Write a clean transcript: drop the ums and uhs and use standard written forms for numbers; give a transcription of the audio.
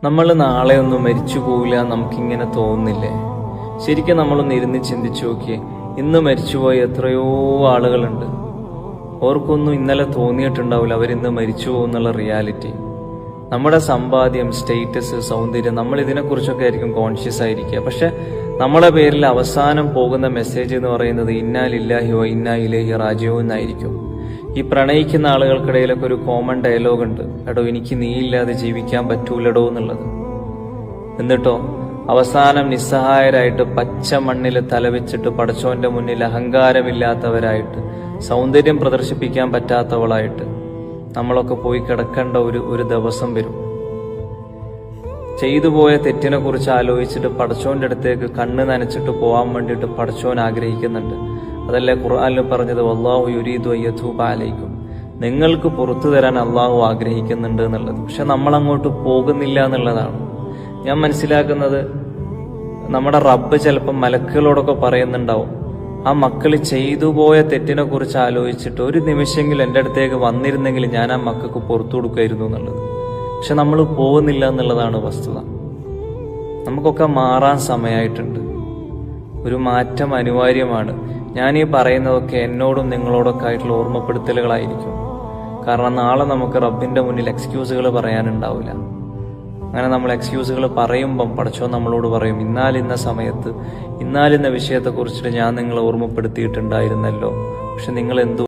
നമ്മൾ നാളെ ഒന്നും മരിച്ചു പോവില്ല നമുക്കിങ്ങനെ തോന്നുന്നില്ലേ? ശരിക്കും നമ്മളൊന്ന് ഇരുന്ന് ചിന്തിച്ചു നോക്കിയേ. ഇന്ന് മരിച്ചുപോയ എത്രയോ ആളുകളുണ്ട്. ഓർക്കൊന്നും ഇന്നലെ തോന്നിയിട്ടുണ്ടാവില്ല അവരിന്ന് മരിച്ചു പോകുന്നുള്ള റിയാലിറ്റി. നമ്മുടെ സമ്പാദ്യം, സ്റ്റേറ്റസ്, സൗന്ദര്യം, നമ്മൾ ഇതിനെക്കുറിച്ചൊക്കെ ആയിരിക്കും കോൺഷ്യസ് ആയിരിക്കുക. പക്ഷെ നമ്മളെ പേരിൽ അവസാനം പോകുന്ന മെസ്സേജ് എന്ന് പറയുന്നത് ഇന്നാ ലില്ലാഹി വ ഇന്നാ ഇലൈഹി റാജിഊൻ എന്നായിരിക്കും. ഈ പ്രണയിക്കുന്ന ആളുകൾക്കിടയിലൊക്കെ ഒരു കോമൺ ഡയലോഗ് ഉണ്ട്, എടോ എനിക്ക് നീയില്ലാതെ ജീവിക്കാൻ പറ്റൂലടോ എന്നുള്ളത്. എന്നിട്ടോ അവസാനം നിസ്സഹായരായിട്ട് പച്ച മണ്ണിൽ തലവെച്ചിട്ട് പടച്ചോന്റെ മുന്നിൽ അഹങ്കാരമില്ലാത്തവരായിട്ട്, സൗന്ദര്യം പ്രദർശിപ്പിക്കാൻ പറ്റാത്തവളായിട്ട് നമ്മളൊക്കെ പോയി കിടക്കേണ്ട ഒരു ദിവസം വരും. ചെയ്തു പോയ തെറ്റിനെ കുറിച്ച് ആലോചിച്ചിട്ട് പടച്ചോന്റെ അടുത്തേക്ക് കണ്ണ് നനച്ചിട്ട് പോകാൻ വേണ്ടിയിട്ട് പടച്ചോൻ ആഗ്രഹിക്കുന്നുണ്ട്. അതല്ലേ ഖുർആനിൽ പറഞ്ഞത്, വല്ലാഹു യുരീദു അയ്യതൂബ അലൈക്കും, നിങ്ങൾക്ക് പുറത്തു തരാൻ അള്ളാഹു ആഗ്രഹിക്കുന്നുണ്ട് എന്നുള്ളത്. പക്ഷെ നമ്മൾ അങ്ങോട്ട് പോകുന്നില്ല എന്നുള്ളതാണ്. ഞാൻ മനസ്സിലാക്കുന്നത്, നമ്മുടെ റബ്ബ് ചിലപ്പോൾ മലക്കുകളോടൊക്കെ പറയുന്നുണ്ടാവും, ആ മക്കൾ ചെയ്തു പോയ തെറ്റിനെ കുറിച്ച് ആലോചിച്ചിട്ട് ഒരു നിമിഷമെങ്കിലും എൻ്റെ അടുത്തേക്ക് വന്നിരുന്നെങ്കിൽ ഞാൻ ആ മക്കൾക്ക് പുറത്തു കൊടുക്കുമായിരുന്നു എന്നുള്ളത്. പക്ഷെ നമ്മൾ പോകുന്നില്ല എന്നുള്ളതാണ് വസ്തുത. നമുക്കൊക്കെ മാറാൻ സമയമായിട്ടുണ്ട്. ഒരു മാറ്റം അനിവാര്യമാണ്. ഞാനീ പറയുന്നതൊക്കെ എന്നോടും നിങ്ങളോടൊക്കെ ആയിട്ടുള്ള ഓർമ്മപ്പെടുത്തലുകളായിരിക്കും. കാരണം നാളെ നമുക്ക് റബ്ബിന്റെ മുന്നിൽ എക്സ്ക്യൂസുകൾ പറയാനുണ്ടാവില്ല. അങ്ങനെ നമ്മൾ എക്സ്ക്യൂസുകൾ പറയുമ്പം പടച്ചോൻ നമ്മളോട് പറയും, ഇന്നാലിന്ന സമയത്ത് ഇന്നാലിന്ന വിഷയത്തെക്കുറിച്ചിട്ട് ഞാൻ നിങ്ങളെ ഓർമ്മപ്പെടുത്തിയിട്ടുണ്ടായിരുന്നല്ലോ, പക്ഷെ നിങ്ങൾ എന്തോ